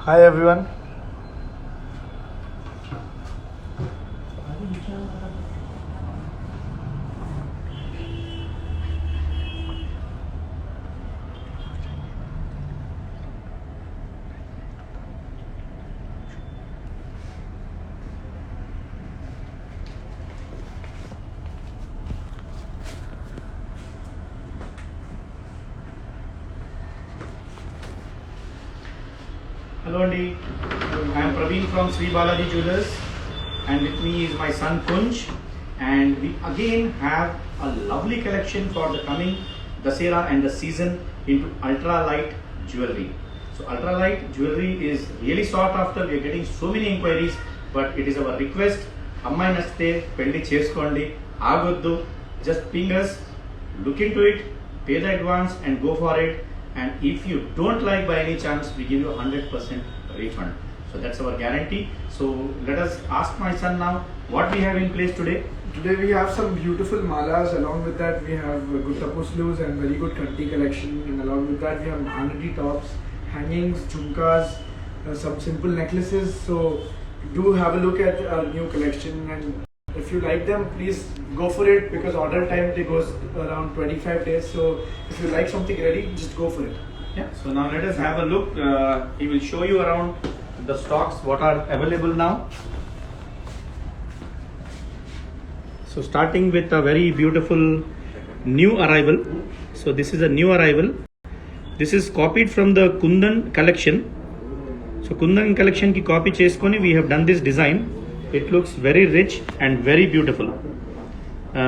Hi everyone. Hello Andy, I am Praveen from Sri Balaji Jewellers and with me is my son Kunj, and we again have a lovely collection for the coming Dussehra and the season into ultralight jewelry. So ultralight jewelry is really sought after. We are getting so many inquiries, but it is our request, అమ్మాయి నచ్చితే పెళ్లి చేసుకోండి, ఆగొద్దు, just ping us, look into it, pay the advance and go for it. And if you don't like by any chance, we give you 100% refund. So that's our guarantee. So let us ask my son now what we have in place today. Today we have some beautiful malas. Along with that we have good taposlus and very good kanti collection. And along with that we have vanity tops, hangings, jhumkas, some simple necklaces. So do have a look at our new collection, and if you like them, please go for it, because order time they goes around 25 days. So if you like something ready, just go for it. Yeah. So now let us have a look. He will show you around the stocks what are available now. So starting with a very beautiful new arrival. So this is a new arrival. This is copied from the Kundan collection. So Kundan collection ki copy cheskoni we have done this design. It looks very rich and very beautiful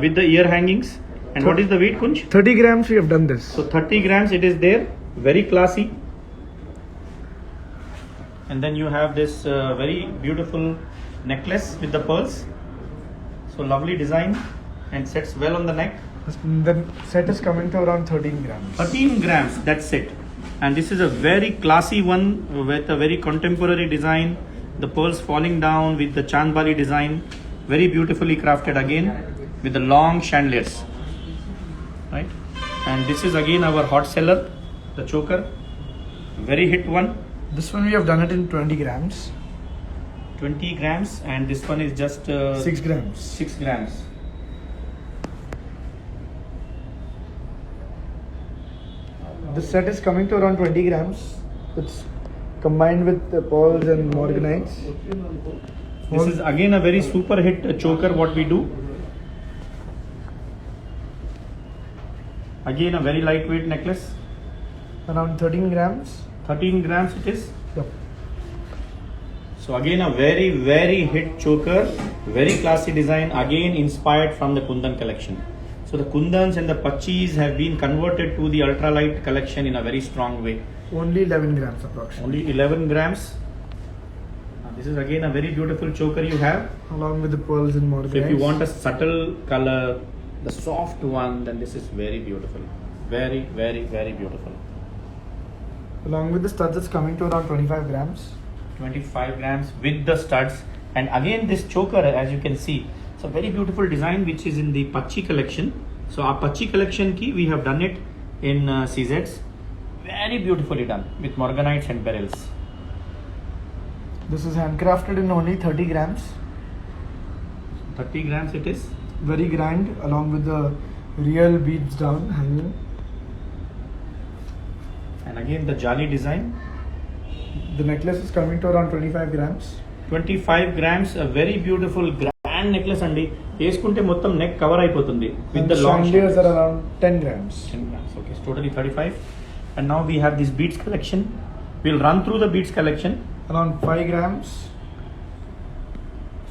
with the ear hangings. And what is the weight, Kunj? 30 grams we have done this. So 30 grams it is there, very classy. And then you have this very beautiful necklace with the pearls. So lovely design and sets well on the neck. The set is coming to around 13 grams. 13 grams, that's it. And this is a very classy one with a very contemporary design. The pearls falling down with the Chandbali design, very beautifully crafted again with the long chandeliers, right? And this is again our hot seller, the choker, very hit one. This one we have done it in 20 grams. 20 grams, and this one is just 6 grams. 6 grams. This set is coming to around 20 grams. It's combined with the pearls and morganites. This is again a very super hit choker what we do. Again a very lightweight necklace. Around 13 grams. 13 grams it is. Yep. So again a very hit choker, very classy design, again inspired from the Kundan collection. So the Kundans and the Pachis have been converted to the ultralight collection in a very strong way. Only 11 grams approximately. Only 11 grams. This is again a very beautiful choker you have. Along with the pearls and So morganites. if you want a subtle color, the soft one, then this is very beautiful. Very beautiful. Along with the studs, it's coming to around 25 grams. 25 grams with the studs. And again this choker, as you can see, it's a very beautiful design which is in the Pachi collection. So our Pachi collection ki we have done it in CZs. Very beautifully done with morganites and beryls. This is handcrafted in only 30 grams. 30 grams it is. Very grand, along with the real beads down hanging. And again the Jali design. The necklace is coming to around 25 grams. 25 grams, a very beautiful grand necklace అండి. వేసుకుంటే మొత్తం neck cover అయిపోతుంది with And the long chandeliers are around 10 grams. 10 grams. Okay, it's totally 35. And now we have this beads collection. We'll run through the beads collection. Around 5 grams.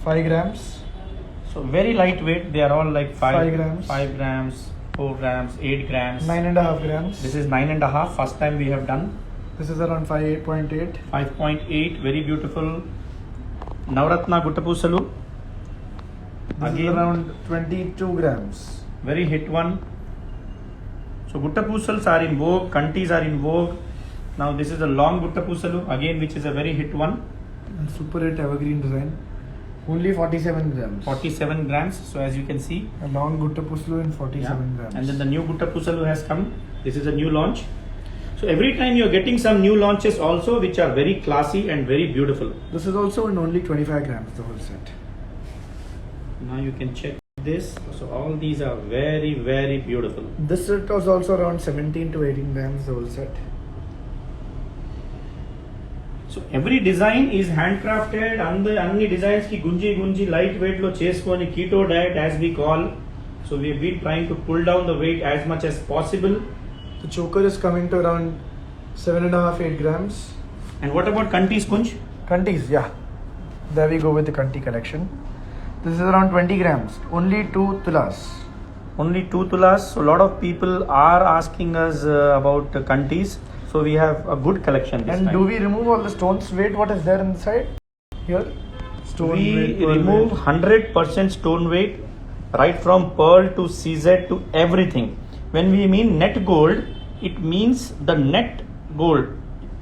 5 grams. So very lightweight. They are all like 5 grams. 5 grams. 4 grams, 8 grams. 9.5 grams. This is 9.5. First time we have done. This is around 5.8. 5.8. Very beautiful. Navratna Guttapusalu. This is around 22 grams. Very hit one. So Guttapusals are in vogue. Kantis are in vogue. Now this is a long Guttapusalu again, which is a very hit one. And super hit evergreen design. Only 47 grams. 47 grams. So as you can see. A long Guttapuslu in 47 grams. And then the new Guttapusalu has come. This is a new launch. So every time you are getting some new launches also, which are very classy and very beautiful. This is also in only 25 grams, the whole set. Now you can check this. So all these are very, very beautiful. This set was also around 17 to 18 grams, the whole set. So every design is handcrafted. Anni designs ki gunji lightweight lo cheskoni keto diet as we call. So we have been trying to pull down the weight as much as possible. The choker is coming to around 7.5-8 grams. And what about Kanti's Kunj? Kantis, yeah. There we go with the Kanti collection. This is around 20 grams. Only 2 tulas. Only 2 tulas. So a lot of people are asking us about Kantis. So we have a good collection this and time. Do we remove all the stones weight? What is there inside? Here? Stone we weight, pearl remove weight. 100% stone weight, right from pearl to CZ to everything. When we mean net gold, it means the net gold,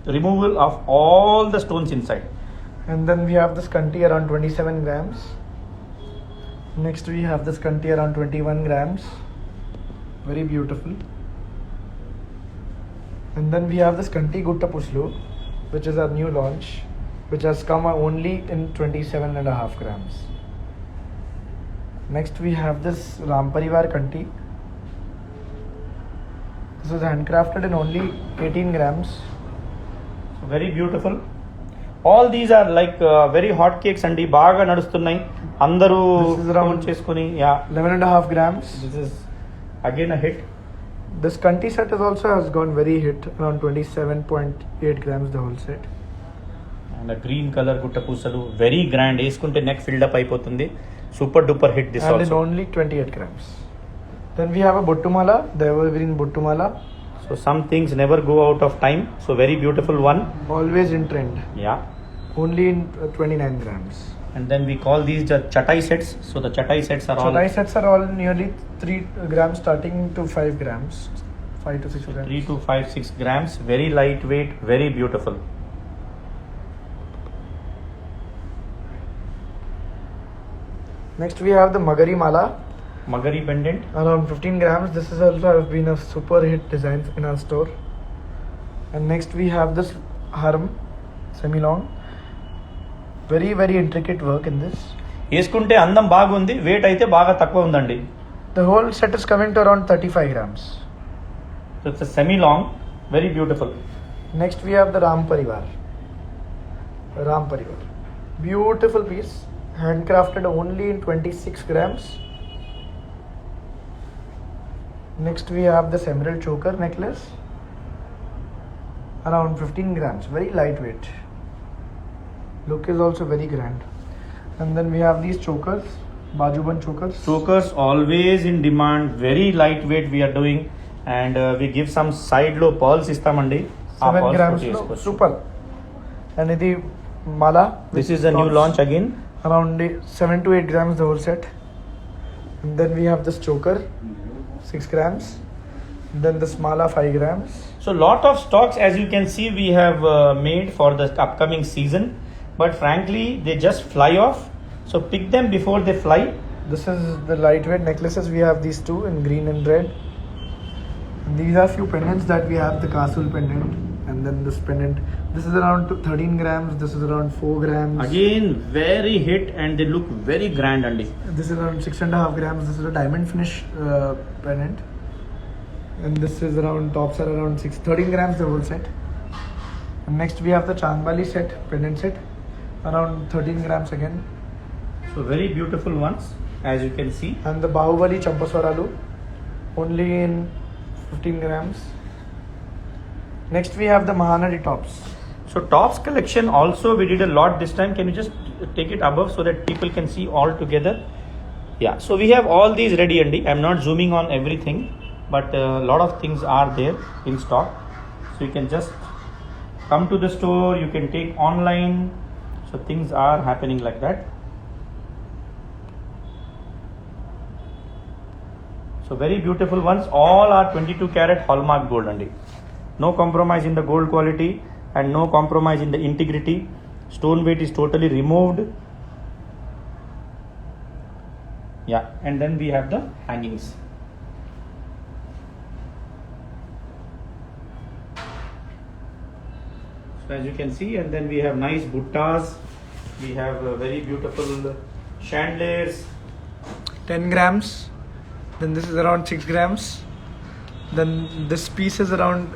removal of all the stones inside. And then we have this Kanti around 27 grams. Next we have this Kanti around 21 grams. Very beautiful. And then we have this Kanti Guttapuslu, which is our new launch, which has come only in 27.5 grams. Next we have this Ramparivar Kanti. This is handcrafted in only 18 grams. So very beautiful. All these are like very hot cakes and baga nadustunnai. Andaru This is around cheskoni, yeah. 11.5 grams. This is again a hit. This Kanti set is also has gone very hit, around 27.8 grams the whole set. And a green color Guttapusalu, very grand. Eskunte neck filled up అయిపోతుంది. Super duper hit this and also. in only 28 grams. Then we have a Bottumala, the evergreen Bottumala. So some things never go out of time. So very beautiful one. Always in trend. Yeah. Only in 29 grams. And then we call these the chatai sets. So the chatai sets are all Chatai sets are all nearly 3 grams starting to 5 grams. 5 to 6 grams. 3 to 5, 6 grams. Very lightweight, very beautiful. Next we have the Magari Mala. Magari pendant. Around 15 grams. This is also has been a super hit design in our store. And next we have this Haram semi-long. Very very intricate work in this. వేసుకుంటే అందం బాగుంది, wait అయితే బాగా తక్కువ ఉందండి. The whole set is coming to around 35 grams. So it's a semi long, very beautiful. Next we have the Ram Parivar. Beautiful piece, handcrafted only in 26 grams. Next we have this emerald choker necklace, around 15 grams, very lightweight. Look is also very grand. And then we have these chokers, Bajuban chokers. Chokers always in demand, very lightweight we are doing, and we give some side low pearls istamandi. 7 grams lo, super. And the mala. This is a new launch again. Around 7 to 8 grams the whole set. And then we have this choker, 6 grams. And then this mala, 5 grams. So lot of stocks, as you can see, we have made for the upcoming season. But frankly, they just fly off. So pick them before they fly. This is the lightweight necklaces. We have these two in green and red. And these are few pendants that we have. The Kasul pendant, and then this pendant. This is around 13 grams. This is around 4 grams. Again, very hit, and they look very grand, Andy. This is around 6.5 grams. This is a diamond finish pendant. And this is around, tops are around 13 grams the whole set. And next we have the Chandbali set, pendant set, around 13 grams again. So very beautiful ones, as you can see. And the Bahubali Champaswaralu, only in 15 grams. Next we have the Mahanadi tops. So tops collection also we did a lot this time. Can you just take it above so that people can see all together? Yeah, so we have all these ready, Andy. I'm not zooming on everything. but a lot of things are there in stock. So you can just come to the store, you can take online. So things are happening like that. So very beautiful ones. All are 22 karat hallmark gold only. No compromise in the gold quality and no compromise in the integrity. Stone weight is totally removed. Yeah, and then we have the hangings. So as you can see, and then we have nice buttas. We have very beautiful chandeliers. 10 grams. Then this is around 6 grams. Then this piece is around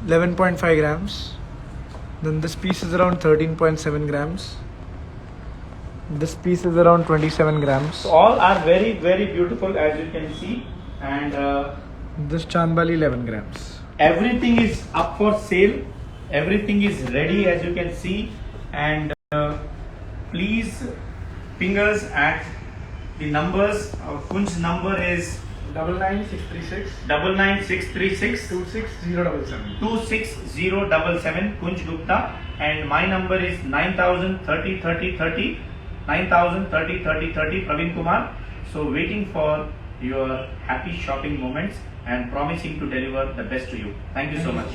11.5 grams. Then this piece is around 13.7 grams. This piece is around 27 grams. So all are very, very beautiful, as you can see. And This Chandbali 11 grams. everything is up for sale. Everything is ready, as you can see. And please ping us at the numbers. Our Kunj's number is 99636 99636 26077. 26077 Kunj Gupta, and my number is 9030 30 30 9030 30 30 Praveen Kumar. So waiting for your happy shopping moments and promising to deliver the best to you. Thank you so much.